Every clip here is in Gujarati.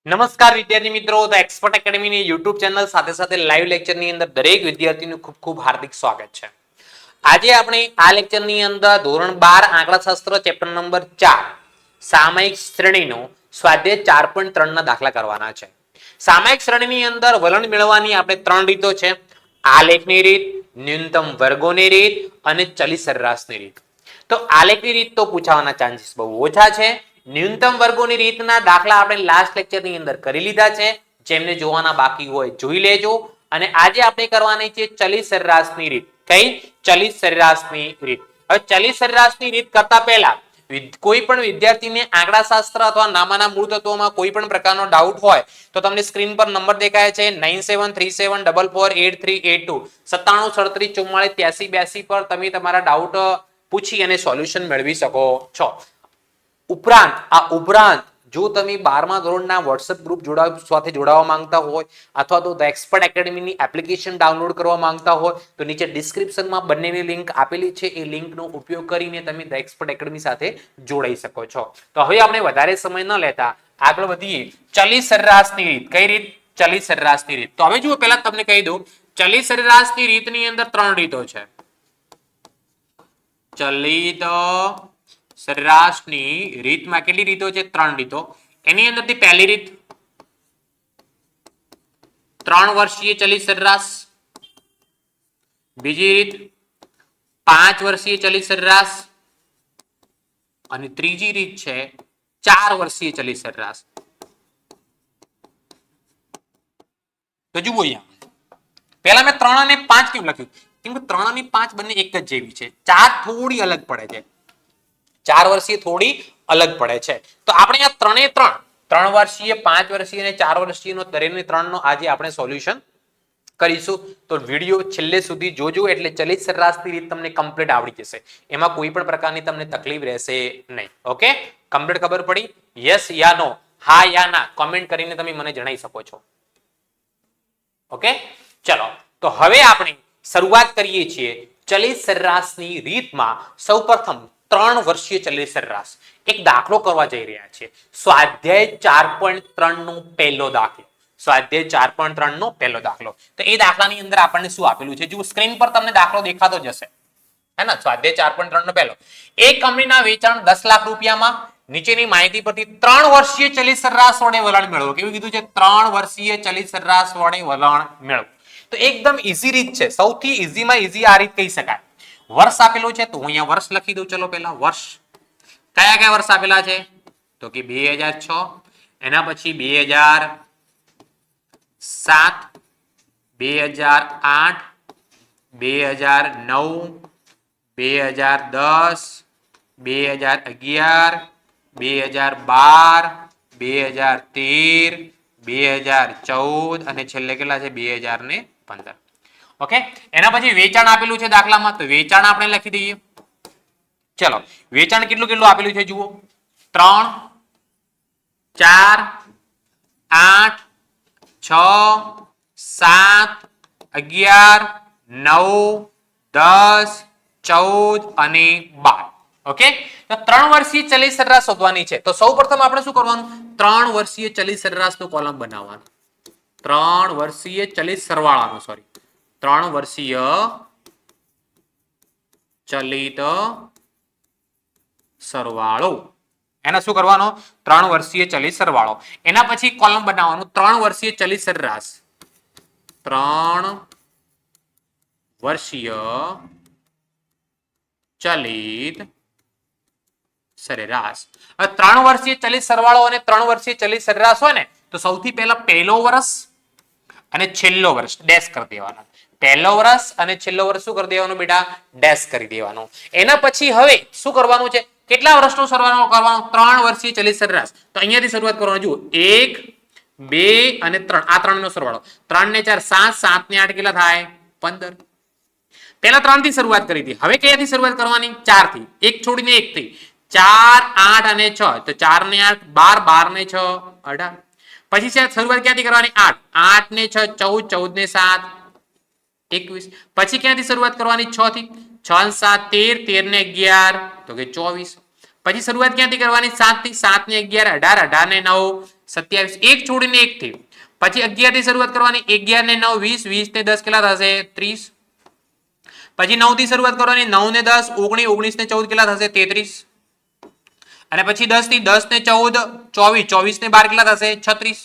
નમસ્કાર વિદ્યાર્થી મિત્રો, તો એક્સપર્ટ એકેડમીની યુટ્યુબ ચેનલ સાથે સાથે લાઈવ લેક્ચરની અંદર દરેક વિદ્યાર્થીનું ખૂબ ખૂબ હાર્દિક સ્વાગત છે. આજે આપણે આ લેક્ચરની અંદર ધોરણ 12 આંકડાશાસ્ત્ર ચેપ્ટર નંબર 4 સામયિક શ્રેણીનો સ્વાધ્યાય 4.3 ના દાખલા કરવાના છે. સામયિક શ્રેણીની અંદર વલણ મેળવવાની આપણે 3 રીતો છે: આલેખની રીત, ન્યૂનતમ વર્ગોની રીત અને ચલિત સરેરાશની રીત. તો આલેખની રીત તો પૂછાવાના ચાન્સીસ બહુ ઓછા છે. ન્યૂનતમ વર્ગોની રીતના દાખલા આપણે લાસ્ટ લેક્ચરની અંદર કરી લીધા છે. જેમને જોવાના બાકી હોય જોઈ લેજો. અને આજે આપણે કરવાની છે ચલિત સરેરાશની રીત. કઈ? ચલિત સરેરાશની રીત. હવે ચલિત સરેરાશની રીત કરતા પહેલા કોઈ પણ વિદ્યાર્થીને આંકડાશાસ્ત્ર અથવા નામાના મૂળ તત્વોમાં કોઈ પણ પ્રકારનો ડાઉટ હોય તો તમને સ્ક્રીન પર નંબર દેખાય છે 9737448382 9737448382 પર તમે તમારા ડાઉટ પૂછી અને સોલ્યુશન મેળવી શકો છો. ઉપરાંત જો તમે 12મા ધોરણના WhatsApp ગ્રુપ સાથે જોડાવા માંગતા હોય અથવા તો ધ એક્સપર્ટ એકેડમીની એપ્લિકેશન ડાઉનલોડ કરવા માંગતા હોય તો નીચે ડિસ્ક્રિપ્શનમાં બંનેની લિંક આપેલી છે. એ લિંકનો ઉપયોગ કરીને તમે ધ એક્સપર્ટ એકેડમી સાથે જોડાઈ શકો છો. તો હવે આપણે વધારે સમય ન લેતા આગળ વધીએ. ચલિત સરેરાશની રીત. કઈ રીત? ચલિત સરેરાશની રીત. તો હવે જુઓ, પહેલા તમને કહી દઉં, ચલિત સરેરાશની રીતની અંદર 3 રીતો છે. ચલિત સરેરાશની રીતમાં કેટલી રીતો છે? 3 રીતો. એની અંદરથી પહેલી રીત 3 વર્ષીય ચલિત સરેરાશ. બીજી રીત 5 વર્ષીય ચલિત સરેરાશ. અને ત્રીજી રીત છે 4 વર્ષીય ચલિત સરેરાશ. તો જુઓ, અહીંયા પહેલા મેં 3 અને 5 કેમ લખ્યું? કેમ કે 3 અને 5 બંને એક જ જેવી છે. 4 થોડી અલગ પડે છે. 4 વર્ષીય થોડી અલગ પડે છે. તો આપણે આ 3 વર્ષીય, 5 વર્ષીય અને 4 વર્ષીય નો દરેકની 3 નો આજે આપણે સોલ્યુશન કરીશું. તો વિડીયો છેલ્લે સુધી જોજો એટલે ચલિત સરેરાશની રીત તમને કમ્પ્લીટ આવડી જશે. એમાં કોઈ પણ પ્રકારની તમને તકલીફ રહેશે નહીં. ઓકે, કમ્પ્લીટ ખબર પડી? યસ યા નો, હા યા ના કોમેન્ટ કરીને તમે મને જણાવી શકો છો. ઓકે, ચલો તો હવે આપણે શરૂઆત કરીએ છીએ ચલિત સરેરાશની રીતમાં. સૌપ્રથમ 3 વર્ષીય ચલિત સરેરાશ એક દાખલો કરવા જઈ રહ્યા છે. સ્વાધ્યાય 4.3 નો પહેલો દાખલો. સ્વાધ્યાય 4.3 નો પહેલો દાખલો. તો એ દાખલાની અંદર આપણને શું આપેલું છે? જો સ્ક્રીન પર તમને દાખલો દેખાતો જશે, હે ને? સ્વાધ્યાય 4.3 નો પહેલો. એક કંપનીના વેચાણ 10 લાખ રૂપિયામાં. નીચેની માહિતી પરથી 3 વર્ષીય ચલિત સરેરાશ વડે વલણ મેળવો. કેવું કીધું છે? 3 વર્ષીય ચલિત સરેરાશ વડે વલણ મેળવો. તો એકદમ ઈઝી રીત છે. સૌથી ઈઝીમાં ઈઝી આ રીત કહી શકાય. વર્ષ આપેલું છે તો હું અહીંયા વર્ષ લખી દઉં. ચલો પહેલા વર્ષ. કયા કયા વર્ષ આપેલા છે? તો કે 2006, એના પછી 2007, 2008, 2009, 2010, 2011, 2012, 2013, 2014 અને છેલ્લે કેટલા છે? 2015. ઓકે, એના પછી વેચાણ આપેલું છે દાખલામાં, તો વેચાણ આપણે લખી દઈએ. ચલો, વેચાણ કેટલું કેટલું આપેલું છે જુઓ. 3, 4, 8, 6, 7, 11, 9, 10, 14 અને 12. ઓકે, તો 3 વર્ષીય ચલિત સરેરાશ શોધવાની છે. તો સૌપ્રથમ આપણે શું કરવાનું? 3 વર્ષીય ચલિત સરેરાશનો કોલમ બનાવવાનો. 3 વર્ષીય ચલિત સરવાળાનો, સોરી, 3 વર્ષીય ચલિત સરવાળો. એને શું કરવાનો? 3 વર્ષીય ચલિત સરવાળો. એના પછી કોલમ બનાવવાનું 3 વર્ષીય ચલિત સરેરાશ. 3 વર્ષીય ચલિત સરેરાશ. હવે 3 વર્ષીય ચલિત સરવાળો અને 3 વર્ષીય ચલિત સરેરાશ હોય ને, તો સૌથી પહેલા પહેલો વર્ષ અને છેલ્લો વર્ષ ડેશ કરી દેવાના. પહેલો વર્ષ અને છેલ્લો વર્ષ શું કરી દેવાનું બેટા? ડેશ કરી દેવાનું. એના પછી હવે શું કરવાનું છે? કેટલા વર્ષનો સરવાળો કરવાનો? 3 વર્ષીય ચલિત સરેરાશ. તો અહીંયાથી શરૂઆત કરવાની. જુઓ, 1, 2 અને 3. આ 3 નો સરવાળો. 3 ને 4 7, 7 ને 8 કેટલા થાય? 15. પહેલા 3 થી શરૂઆત કરી હતી. હવે કયાથી શરૂઆત કરવાની? 4 થી. એક છોડીને 1 થી. 4, 8 અને 6. તો 4 ને 8 12, 12 ને 6 18. પછી શરૂઆત ક્યાંથી કરવાની? 8, 8 ને 6 14, 14 ને 7 21. પછી ક્યાંથી શરૂઆત કરવાની? 6 થી. 6 ને 7 13, 13 ને 11 તો કે 24. પછી શરૂઆત ક્યાંથી કરવાની 7 થી 7 ને 11 18 18 ને 9 27 એક છોડીને એક થી પછી 11 થી શરૂઆત કરવાની 11 ને 9 20 20 ને 10 કેટલા થશે 30 પછી 9 થી શરૂઆત કરવાની 9 ને 10 19 19 ને 14 કેટલા થશે 33 અને પછી 10 થી 10 ને 14 24 24 ને 12 કેટલા થશે 36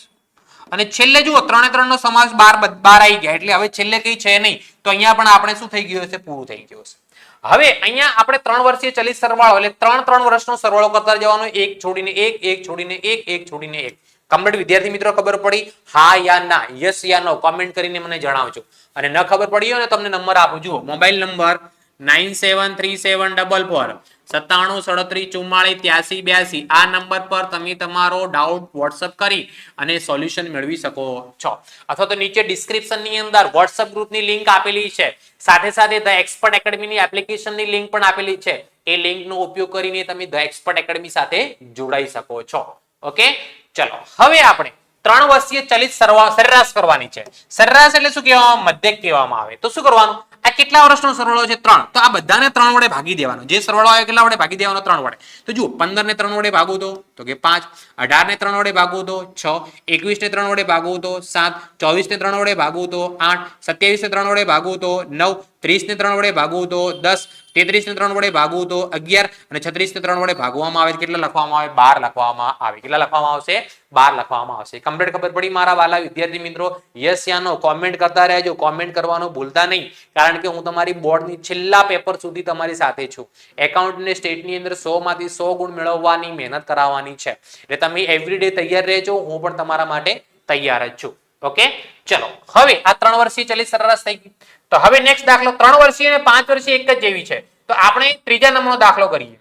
અને છેલ્લે જુઓ 3 3 નો સમાસ 12 આવી ગયા એટલે હવે છેલ્લે કઈ છે નહીં તો અહીંયા પણ આપણે શું થઈ ગયું હશે પૂરું થઈ ગયું હશે હવે અહીંયા આપણે 3 વર્ષીય ચલિત સરવાળો એટલે 3 વર્ષનો સરવાળો કરતા જવાનો એક છોડીને એક છોડીને એક છોડીને એક કમ્પ્લીટ વિદ્યાર્થી મિત્રો ખબર પડી હા યા ના યસ યા નો કોમેન્ટ કરીને મને જણાવજો અને ન ખબર પડી હોય ને તમને નંબર આપું જુઓ મોબાઈલ નંબર 973744 973744 આ નંબર પર તમે તમારો ડાઉટ વોટ્સઅપ કરી અને સોલ્યુશન મેળવી શકો છો અથવા તો નીચે ડિસ્ક્રિપ્શન ની અંદર વોટ્સઅપ ગ્રુપની લિંક આપેલી છે સાથે સાથે ધ એક્સપર્ટ એકેડમીની એપ્લિકેશનની લિંક પણ આપેલી છે એ લિંકનો ઉપયોગ કરીને તમે ધ એક્સપર્ટ એકેડમી સાથે જોડાઈ શકો છો ઓકે ચલો હવે આપણે 3 વર્ષીય ચલિત સરેરાશ કરવાની છે સરેરાશ એટલે શું કહેવામાં મધ્યક કહેવામાં આવે તો શું કરવાનું આ કેટલા વર્ષનો સરવાળો છે 3 તો આ બધાને 3 વડે ભાગી દેવાનો જે સરવાળો આવે કેટલા વડે ભાગી દેવાનો 3 વડે તો જુઓ 15 ને 3 વડે ભાગો તો કે 5 18 ને 3 વડે ભાગો તો 6 21 ને 3 વડે ભાગો તો 7 24 ને 3 વડે ભાગો તો 8 27 ને 3 વડે ભાગો તો 9 30 ને 3 વડે ભાગો તો 10 33 ને 3 વડે ભાગો તો 11 અને 36 ને 3 વડે ભાગવામાં આવે કેટલા લખવામાં આવે 12 લખવામાં આવે કેટલા લખવામાં આવશે 12 લખવામાં આવશે કમ્પ્લીટ ખબર પડી મારા વાલા વિદ્યાર્થી મિત્રો યસ યા નો કોમેન્ટ કરતા રહેજો કોમેન્ટ કરવાનું ભૂલતા નહીં કારણ કે હું તમારી બોર્ડની છેલ્લા પેપર સુધી તમારી સાથે છું એકાઉન્ટ ને સ્ટેટ ની અંદર 100 માંથી 100 ગુણ મેળવવાની મહેનત કરાવવાની છે એટલે તમે એવરીડે તૈયાર રહેજો હું પણ તમારા માટે તૈયાર જ છું ઓકે ચલો હવે આ 3 વર્ષીય ચલિત સરેરાશ થઈ ગઈ તો હવે નેક્સ્ટ દાખલો 3 વર્ષીય અને 5 વર્ષીય એક જ જેવી છે તો આપણે ત્રીજા નંબરનો દાખલો કરીએ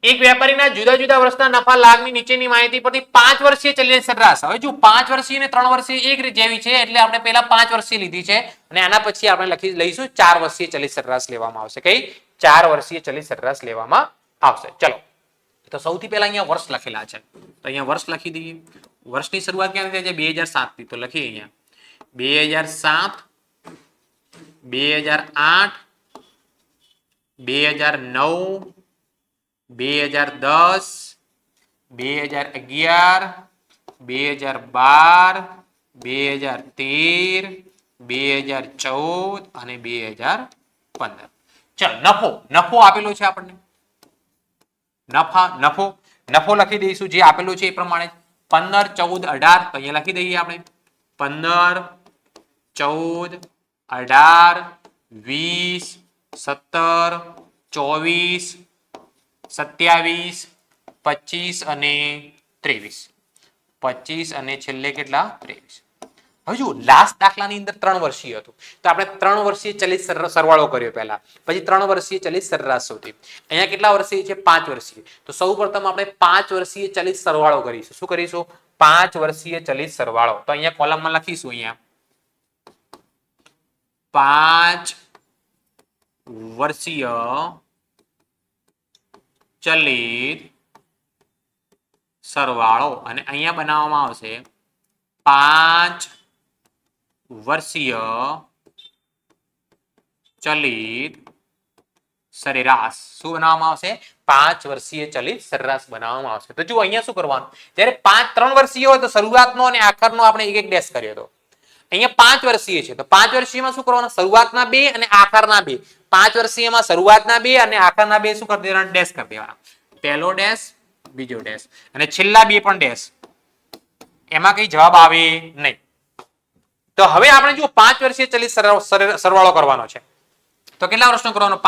એક વેપારીના જુદા જુદા વર્ષના નફા લાભની નીચેની માહિતી પરથી 5 વર્ષીય ચલિત સરેરાશ હવે જો 5 વર્ષીય અને 3 વર્ષીય એક જેવી છે એટલે આપણે પહેલા 5 વર્ષીય લીધી છે અને આના પછી આપણે લઈશું 4 વર્ષીય ચલિત સરેરાશ લેવામાં આવશે કઈ 4 વર્ષીય ચલિત સરેરાશ લેવામાં આવશે ચલો તો સૌથી પહેલા અહીંયા વર્ષ લખેલા છે તો અહીંયા વર્ષ લખી દઈએ વર્ષની શરૂઆત ક્યાંથી થાય છે 2007 થી તો લખીએ અહીંયા 2007 2008 2009 2010 2011 2012 2013 2014 અને 2015 ચલો નફો આપેલો છે આપણને નફો લખી દઈશું જે આપેલું છે એ પ્રમાણે 15 14 18 તો અહીંયા લખી દઈએ આપણે 15 14 18 20 17 24 27 25 અને 23 25 અને છેલ્લે કેટલા 23 હવે જો લાસ્ટ દાખલાની અંદર 3 વર્ષીય હતું તો આપણે 3 વર્ષીય ચલિત સરવાળો કર્યો પહેલા પછી 3 વર્ષીય ચલિત સરેરાશ શોધી અહીંયા કેટલા વર્ષીય છે 5 વર્ષીય તો સૌપ્રથમ આપણે 5 વર્ષીય ચલિત સરવાળો કરીશું શું કરીશું 5 વર્ષીય ચલિત સરવાળો તો અહીંયા કોલમમાં લખીશું અહીંયા 5 વર્ષીય ચલિત સરવાળો અને અહીંયા બનાવવામાં આવશે 5 વર્ષીય ચલિત સરેરાશ શું બનાવવામાં આવશે 5 વર્ષીય ચલિત સરેરાશ બનાવવામાં આવશે તો જો અહીંયા શું કરવાનું જ્યારે 3 વર્ષીય હોય તો શરૂઆતનો અને આખરનો આપણે એક ડેશ કર્યો હતો અહીંયા 5 વર્ષીય છે તો 5 વર્ષીયમાં શું કરવાનું શરૂઆતના 2 અને આખરના 2 5 વર્ષીયમાં શરૂઆતના 2 અને આખરના 2 શું કરી દેવાના ડેશ કરી દેવાના પહેલો ડેશ બીજો ડેશ અને છેલ્લા 2 પણ ડેશ એમાં કઈ જવાબ આવે નહીં તો હવે આપણે જો 5 વર્ષીય ચલિત સરવાળો કરવાનો છે તો કેટલા વર્ષનો કરવાનો 5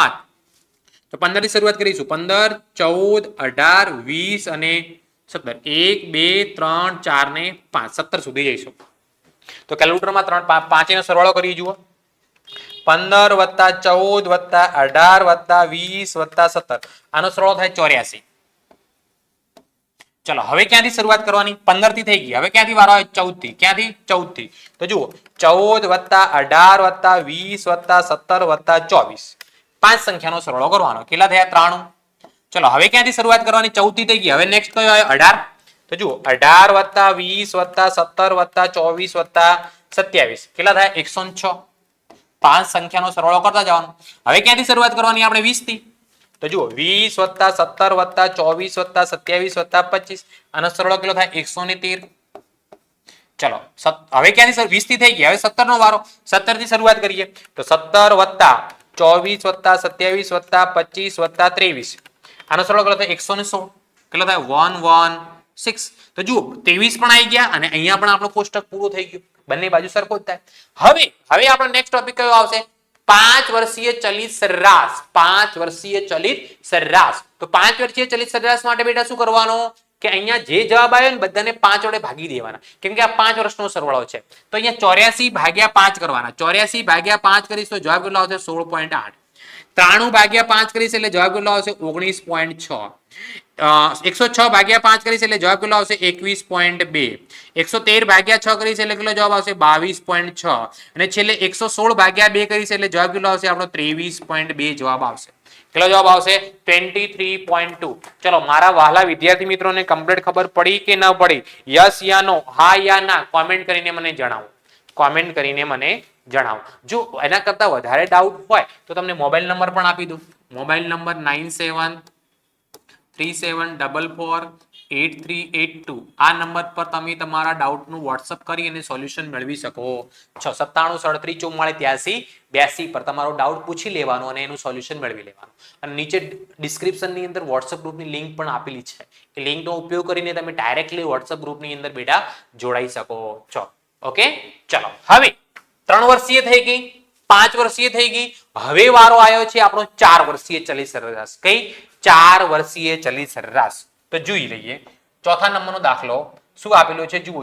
તો 15 થી શરૂઆત કરીશું 15 14 18 20 અને 17 1 2 3 4 ને 5 17 સુધી જઈશું તો કેલ્ક્યુલેટરમાં 5 નો સરવાળો કરી જુઓ 15 + 14 + 18 + 20 + 17 આનો સરવાળો થાય 84 ચલો હવે ક્યાંથી શરૂઆત કરવાની 15 થી થઈ ગઈ હવે ક્યાંથી વારો આવે 14 થી ક્યાંથી 14 થી તો જુઓ 14 + 18 + 20 + 17 + 24 5 સંખ્યાનો સરવાળો કરવાનો કેટલા થયા 93 ચલો હવે ક્યાંથી શરૂઆત કરવાની 14 થી થઈ ગઈ હવે નેક્સ્ટ કયો આવે 18 તો જુઓ 18 + 20 + 17 + 24 + 27 કેટલા થાય 106 5 સંખ્યાનો સરવાળો કરતા જવાનો હવે ક્યાંથી શરૂઆત કરવાની આપણે 20 થી તો જુઓ 20 + 17 + 24 + 27 + 25 આનો સરવાળો કેટલો થાય 113. ચલો હવે ક્યાંથી સર 20 થી થઈ ગયા, હવે 17 નો વારો. 17 થી શરૂઆત કરીએ તો 17 + 24 + 27 + 25 + 23 આનો સરવાળો કેટલો થાય 116. કેટલો થાય 116. તો જુઓ 23 પણ આવી ગયા અને અહીંયા પણ આપણો કોષ્ટક પૂરો થઈ ગયો. બંને બાજુ સરખો જ થાય. હવે આપણો નેક્સ્ટ ટોપિક કયો આવશે? 5 વર્ષીય ચલિત સરેરાશ. 5 વર્ષીય ચલિત સરેરાશ. તો 5 વર્ષીય ચલિત સરેરાશ માટે બેટા શું કરવાનું કે અહીંયા જે જવાબ આવ્યો ને બધાને 5 વડે ભાગી દેવાના, કેમ કે આ 5 વર્ષનો સરવાળો છે. તો અહીંયા 84/5 કરવાના. 84/5 કરીશ તો જવાબ કેટલો આવશે 16.8. 93/5 કરીશ એટલે જવાબ કેટલો આવશે 19.6. 106/5 કરીશ એટલે જવાબ કેટલો આવશે 21.2. 113/6 કરીશ એટલે કેટલો જવાબ આવશે 22.6. અને છેલ્લે 116/2 કરીશ એટલે જવાબ કેટલો આવશે આપણો 23.2 જવાબ આવશે. કેટલો જવાબ આવશે 23.2. ચલો મારા વહાલા વિદ્યાર્થી મિત્રોને કમ્પ્લીટ ખબર પડી કે ન પડી? યસ યા નો, હા યા ના કોમેન્ટ કરીને મને જણાવો. કોમેન્ટ કરીને મને જણાવો. જો એના કરતા વધારે ડાઉટ હોય તો તમને મોબાઈલ નંબર પણ આપી દઉં. Mobile number 9737448382. આ નંબર પર તમે તમારા ડાઉટનું વોટ્સઅપ કરી અને સોલ્યુશન મેળવી શકો છો. 9737384482 પર તમારો ડાઉટ પૂછી લેવાનો અને એનું સોલ્યુશન મેળવી લેવાનું. અને નીચે ડિસ્ક્રિપ્શનની અંદર વોટ્સઅપ ગ્રુપની લિંક પણ આપેલી છે. એ લિંકનો ઉપયોગ કરીને તમે ડાયરેક્ટલી વોટ્સઅપ ગ્રુપની અંદર બેટા જોડાઈ શકો છો. ઓકે, ચલો હવે 3 વર્ષીય થઈ ગઈ, 5 વર્ષીય થઈ ગઈ. હવે વારો આવ્યો છે આપણો 4 વર્ષીય ચલિત સરેરાશ. કઈ? 4 વર્ષીય ચલિત સરેરાશ. તો જોઈ લઈએ ચોથા નંબરનો દાખલો શું આપેલો છે. જુઓ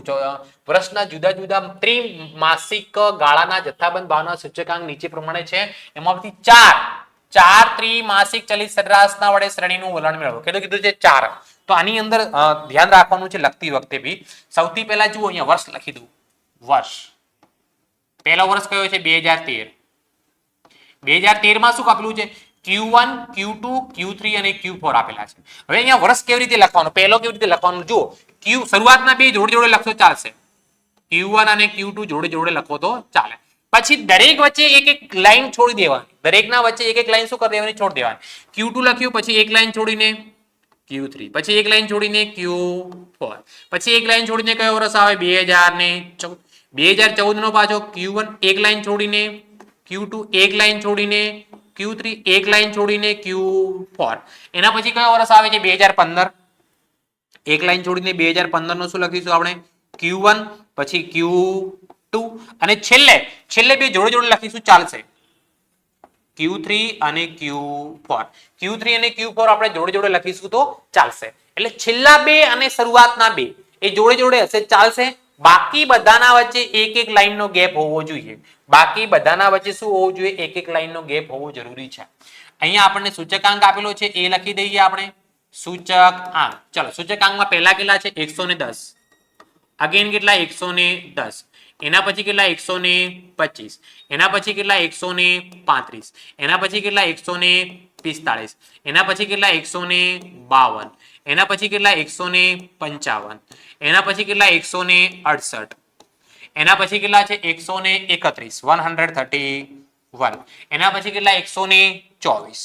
વર્ષના જુદા જુદા ત્રિમાસિક ગાળાના જથ્થાબંધ ભાવના સૂચકાંક નીચે પ્રમાણે છે. એમાંથી 4 ત્રિમાસિક ચલિત સરેરાશના વડે શ્રેણીનું વલણ મેળવો. કેટલું કીધું છે? 4. તો આની અંદર ધ્યાન રાખવાનું છે લખતી વખતે બી. સૌથી પહેલા જુઓ અહીંયા વર્ષ લખી દઉં. વર્ષ પહેલો વર્ષ કયો છે? 2013. 2013 માં શું આપેલું છે? Q1, Q2, Q3 અને Q4 આપેલા છે. હવે અહીંયા વર્ષ કેવી રીતે લખવાનું, પહેલો કેવી રીતે લખવાનું? જુઓ શરૂઆતના બે જોડે જોડે લખશો ચાલશે. Q1 અને Q2 જોડે જોડે લખો તો ચાલે. પછી દરેક વચ્ચે એક એક લાઈન છોડી દેવાની. દરેકના વચ્ચે એક એક લાઈન શું કરી દેવાની? છોડી દેવાની. Q2 લખ્યું, પછી એક લાઈન છોડીને Q3, પછી એક લાઈન છોડીને Q4, પછી એક લાઈન છોડીને કયો વર્ષ આવે? 2014. 2014 નો પાછો Q1 એક લાઈન છોડીને, Q2 એક લાઈન છોડીને, Q3 એક લાઈન છોડીને Q4. એના પછી કયો વર્ષ આવે છે? 2015. એક લાઈન છોડીને 2015 નો શું લખીશું આપણે? Q1, પછી Q2 અને છેલ્લે બે જોડે જોડે લખીશું ચાલશે. Q3 અને Q4. Q3 અને Q4 આપણે જોડે જોડે લખીશું તો ચાલશે. એટલે છેલ્લા બે અને શરૂઆતના બે એ જોડે જોડે હશે ચાલશે. બાકી બધાના વચ્ચે એક એક લાઈનનો ગેપ હોવો જોઈએ. બાકી બધાના વચ્ચે શું હોવું જોઈએ? એક એક લાઈનનો ગેપ હોવો જરૂરી છે. અહીંયા આપણને સૂચકાંક આપેલો છે એ લખી દઈએ આપણે. સૂચકાંક, ચલો સૂચકાંકમાં પહેલા કેટલા છે? 110. અગેન કેટલા? 110. એના પછી કેટલા? 125. એના પછી કેટલા? 135. એના પછી કેટલા? 145. એના પછી કેટલા? 152. એના પછી કેટલા? 155. એના પછી કેટલા? 168. એના પછી કેટલા છે? 131. 131. એના પછી કેટલા? 124.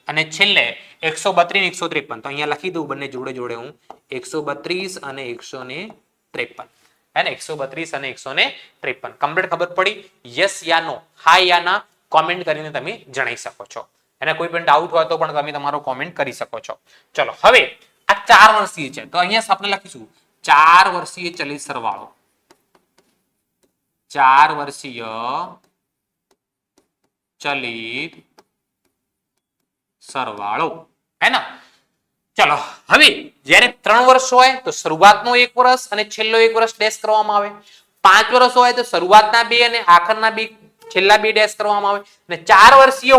અને છેલ્લે 132 153. તો અહીંયા લખી દઉં બંને જોડે જોડે હું 132 અને 153. હે ને? 132 અને 153. કમ્પ્લીટ ખબર પડી? યસ યા નો, હા યા ના કોમેન્ટ કરીને તમે જણાવી શકો છો. અને કોઈ પણ ડાઉટ હોય તો પણ તમે તમારો કોમેન્ટ કરી શકો છો. ચલો હવે આ 4 વર્ષીય છે તો અહીંયા આપણે લખીશું 4 વર્ષીય ચલિત સરવાળો. 4 વર્ષીય ચલિત સરવાળો. હે ને? ચલો હવે જ્યારે 3 વર્ષ હોય તો શરૂઆતનો 1 વર્ષ અને છેલ્લો 1 વર્ષ ડેશ કરવામાં આવે. 5 વર્ષ હોય તો શરૂઆતના 2 અને આખરના 2 છેલ્લા 2 ડેશ કરવામાં આવે. અને 4 વર્ષીય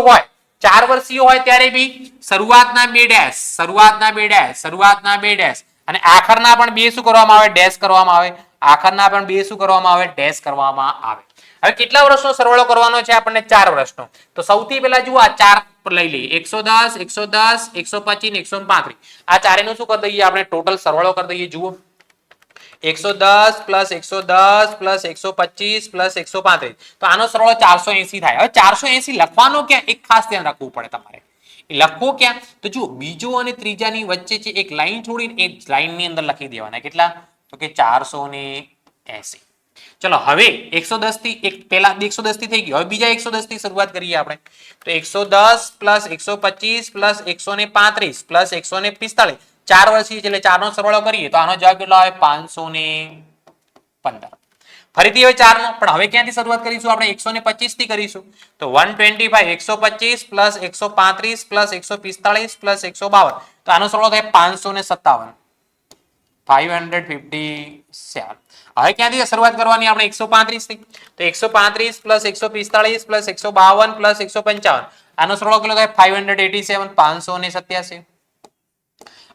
હોય ત્યારે બી શરૂઆતના 2 ડેશ, શરૂઆતના 2 ડેશ, શરૂઆતના 2 ડેશ અને આખરના પણ 2 શું કરવામાં આવે? ડેશ કરવામાં આવે. આખરના પણ 2 શું કરવામાં આવે? ડેશ કરવામાં આવે. હવે કેટલા વર્ષનો સરવાળો કરવાનો છે આપણને? 4 વર્ષનો. તો સૌથી પહેલા જુઓ આ 4 લઈ લઈએ. 110, 110, 125 ને 135. આ ચારેનું શું કરી દઈએ આપણે? ટોટલ સરવાળો કરી દઈએ. જુઓ 110 + 110 + 125 + 135. તો આનો સરવાળો 480 થાય. હવે 480 લખવાનો કે એક ખાસ ધ્યાન રાખવું પડે તમારે. એ લખો ક્યાં? તો જુઓ બીજો અને ત્રીજાની વચ્ચે છે એક લાઈન છોડીને એ લાઈનની અંદર લખી દેવાના. કેટલા? તો કે 480. ચલો હવે 110 થી એક પહેલા 110 થી થઈ ગયો. હવે બીજા 110 થી શરૂઆત કરીએ આપણે. તો 110 પ્લસ 125 પ્લસ 135 પ્લસ 145 4 વર્ષી એટલે 4 નો સરવાળો કરીએ તો આનો જવાબ કેટલો આવે? 515. ફરીથી હવે 4 નો, પણ હવે ક્યાંથી શરૂઆત કરીશું? આપણે 125 થી કરીશું. તો 125 125 પ્લસ 135 પ્લસ 145 પ્લસ 152 તો આનો સરવાળો થાય 557. 557. હવે ક્યાંથી શરૂઆત કરવાની આપણે? 135 થી. તો 135 પ્લસ 145 પ્લસ 152 પ્લસ 155 આનો સરવાળો કેટલો થાય? 587. 587.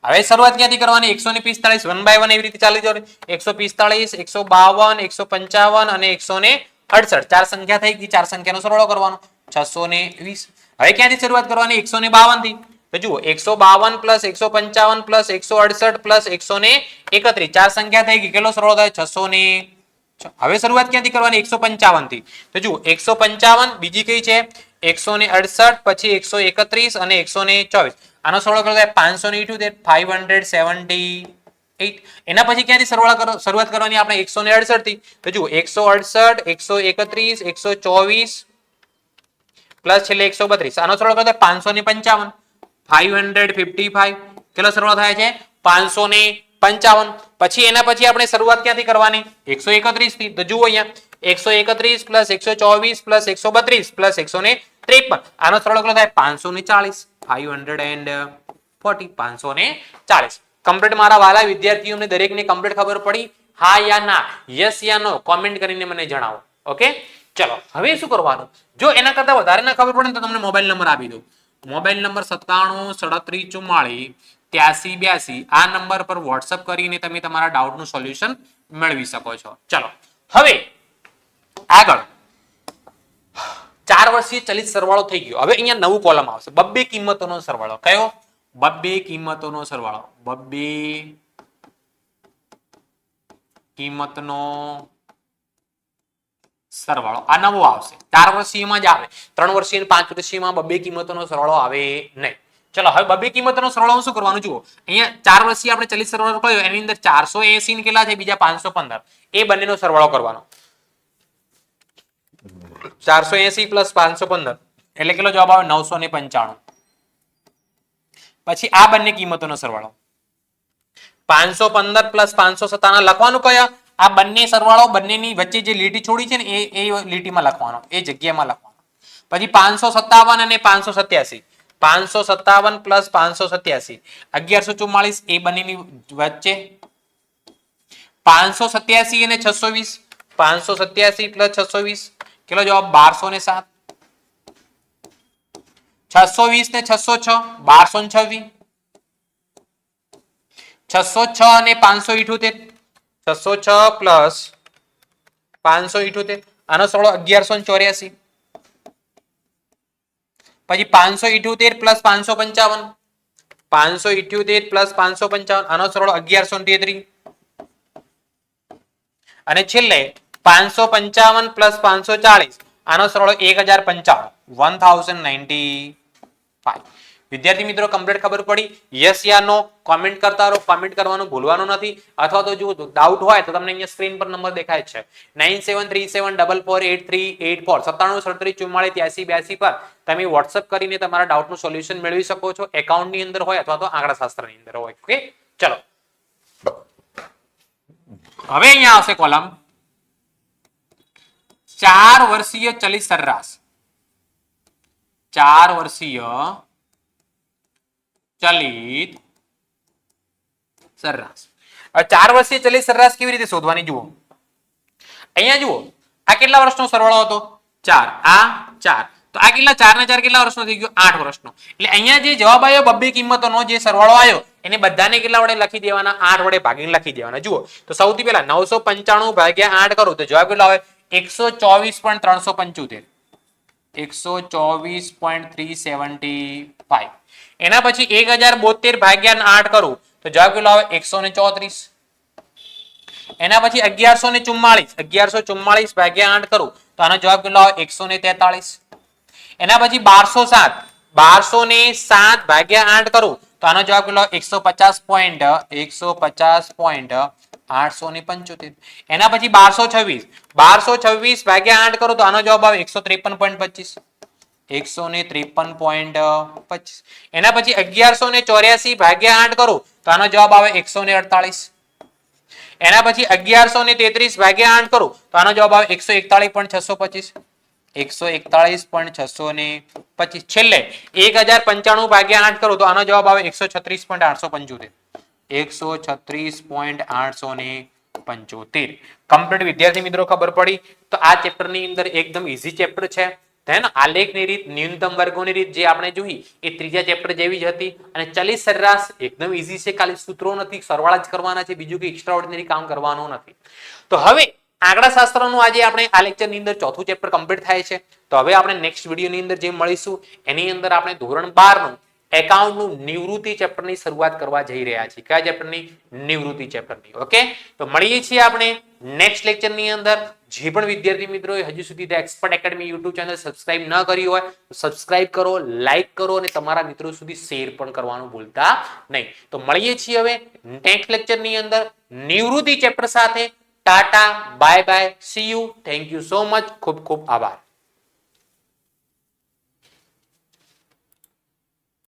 હવે શરૂઆત ક્યાંથી કરવાની? 145 1 બાય 1 એવી રીતે ચાલી જશે. 145 152 155 અને 168 ચાર સંખ્યા થઈ ગઈ. ચાર સંખ્યાનો સરવાળો કરવાનો 620. હવે ક્યાંથી શરૂઆત કરવાની? 152 થી. તો જુઓ 152 પ્લસ 155 પ્લસ 168 પ્લસ 131 ચાર સંખ્યા થઈ ગઈ. કેટલો સરવાળો થાય? 600. હવે શરૂઆત ક્યાંથી કરવાની? 155 થી. તો જુઓ 155 બીજી કઈ છે? 168 પછી 131 અને 124 આનો સરવાળો કેટલો થાય? 578. 578. એના પછી ક્યાંથી શરૂઆત કરવાની આપણે? 168 થી. તો જુઓ 168 131 124 પ્લસ છેલ્લે 132 આનો સરવાળો કેટલો થાય? 555. 555 કેટલો સરવાળો થાય છે? 555. પછી એના પછી આપણે શરૂઆત ક્યાંથી કરવાની? 131 થી. તો જુઓ અહીંયા 131 પ્લસ 124 પ્લસ 132 પ્લસ 153 આનો સરવાળો કેટલો થાય? 540. 540 540. કમ્પ્લીટ મારા વાલા વિદ્યાર્થીઓને દરેકને કમ્પ્લીટ ખબર પડી? હા યા ના, યસ યા નો કોમેન્ટ કરીને મને જણાવો. ઓકે, ચલો હવે શું કરવાનું? જો એના કરતા વધારે ના ખબર પડે ને તો તમને મોબાઈલ નંબર આપી દઉં. મોબાઈલ નંબર 97 37 44 83 82 આ નંબર પર વોટ્સઅપ કરીને તમે તમારા ડાઉટનું સોલ્યુશન મેળવી શકો છો. ચલો હવે આગળ 4 વર્ષીય ચલિત સરવાળો થઈ ગયો. હવે અહીંયા નવું કોલમ આવશે. બબ્બે કિંમતોનો સરવાળો. કયો? બબ્બે કિંમતોનો સરવાળો. બબ્બે કિંમતનો સરવાળો આ નવો આવશે. 4 વર્ષીયમાં જ આવે. 3 વર્ષીય અને 5 વર્ષીયમાં બબ્બે કિંમતોનો સરવાળો આવે નહીં. ચલો હવે બબ્બે કિંમતોનો સરવાળો શું કરવાનું? જુઓ અહીંયા 4 વર્ષીય આપણે ચલિત સરવાળો કર્યો એની અંદર 480 ને કેટલા છે? બીજા 515 એ બંનેનો સરવાળો કરવાનો. 480 પ્લસ 515 એટલે કેટલો જવાબ આવે? 995. પછી આ બંને કિંમતોનો સરવાળો 515 પ્લસ 557 લખવાનું કયા? આ બંને સરવાળો બંનેની વચ્ચે જે લીટી છોડી છે ને એ લીટીમાં લખવાનો, એ જગ્યામાં લખવાનો. પછી 557 અને 587 557 પ્લસ 587 1144 એ બંનેની વચ્ચે 587 અને 620 587 પ્લસ 620 કેટલો જવાબ? 1207. 620 ને 606 1226. 606 અને 578 606 પ્લસ 578 આનો સરવાળો 1184. પછી 578 પ્લસ 555 578 પ્લસ 555 આનો સરવાળો 1133. અને છેલ્લે 555 પ્લસ 540 આનો સરવાળો 1095 1095. વિદ્યાર્થી મિત્રો કમ્પ્લીટ ખબર પડી? યસ યા નો કોમેન્ટ કરતા રહો. કોમેન્ટ કરવાનું ભૂલવાનું નથી. અથવા તો જો ડાઉટ હોય તો તમને અહીંયા સ્ક્રીન પર નંબર દેખાય છે 9737448384 9737448382 પર તમે વોટ્સઅપ કરીને તમારા ડાઉટનું સોલ્યુશન મેળવી શકો છો. એકાઉન્ટની અંદર હોય અથવા તો આંકડાશાસ્ત્રની અંદર હોય. ઓકે, ચલો હવે અહીંયા આવશે કોલમ 4 વર્ષીય ચલિત સરેરાશ. 4 વર્ષીય ચલિત સરેરાશ. હવે 4 વર્ષીય ચલિત સરેરાશ કેવી રીતે શોધવાની? જુઓ અહીંયા જુઓ આ કેટલા વર્ષનો સરવાળો હતો? 4. આ 4 તો આ કેટલા 4 ને 4 કેટલા વર્ષનો થઈ ગયો? 8 વર્ષનો. એટલે અહીંયા જે જવાબ આવ્યો બબ્બે કિંમતોનો જે સરવાળો આવ્યો એને બધાને કેટલા વડે લખી દેવાના? 8 વડે ભાગીને લખી દેવાના. જુઓ તો સૌથી પહેલા 995 ભાગ્યા 8 કરું તો જવાબ કેટલો આવે? 124.375. 124.375. એના પછી 1072 ભાગ્યા 8 કરું તો જવાબ કેટલો આવે? 134. એના પછી 1144 ભાગ્યા 8 કરું તો આનો જવાબ કેટલો આવે? 143. એના પછી 1207 1207 ભાગ્યા 8 કરું તો આનો જવાબ કેટલો 150.875. એના પછી 1226 ભાગ્યા 8 કરું તો આનો જવાબ આવે 153.25. 153.25. એના પછી 1184 ભાગ્યા 8 કરું તો આનો જવાબ આવે 148. એના પછી 1133 ભાગ્યા 8 કરું તો આનો જવાબ આવે 141.625. 141.625. છેલ્લે 1095 ભાગ્યા 8 કરું તો આનો જવાબ આવે 136.875. 136.875. કમ્પ્લીટ વિદ્યાર્થી મિત્રો ખબર પડી. તો આ ચેપ્ટર ની અંદર એકદમ ઈઝી ચેપ્ટર છે. આલેખની રીત, ન્યૂનતમ વર્ગોની રીત જે આપણે જોઈ એ ત્રીજા ચેપ્ટર જેવી જ હતી. અને ચલિત સરેરાશ એકદમ ઈઝી છે, ખાલી સૂત્રો નથી, સરવાળા જ કરવાના છે, બીજું કઈ એક્સ્ટ્રા ઓર્ડિનરી કામ કરવાનું નથી. તો હવે આંકડાશાસ્ત્રનું આજે આપણે આ લેક્ચરની અંદર ચોથું ચેપ્ટર કમ્પ્લીટ થાય છે. તો હવે આપણે નેક્સ્ટ વિડીયોની અંદર જે મળીશું એની અંદર આપણે ધોરણ 12 નું એકાઉન્ટનું નિવૃત્તિ ચેપ્ટરની શરૂઆત કરવા જઈ રહ્યા છીએ. કયા ચેપ્ટરની? નિવૃત્તિ ચેપ્ટરની. ઓકે, તો મળીએ છીએ આપણે નેક્સ્ટ લેક્ચરની અંદર. જે પણ વિદ્યાર્થી મિત્રોએ હજુ સુધી the expert academy YouTube channel subscribe ન કરી હોય તો સબસ્ક્રાઇબ કરો, લાઈક કરો અને તમારા મિત્રો સુધી શેર પણ કરવાનું ભૂલતા નહીં. તો મળીએ છીએ હવે નેક્સ્ટ લેક્ચરની અંદર નિવૃત્તિ ચેપ્ટર સાથે. Tata, bye bye, C you, thank you so much, ખૂબ ખૂબ આભાર.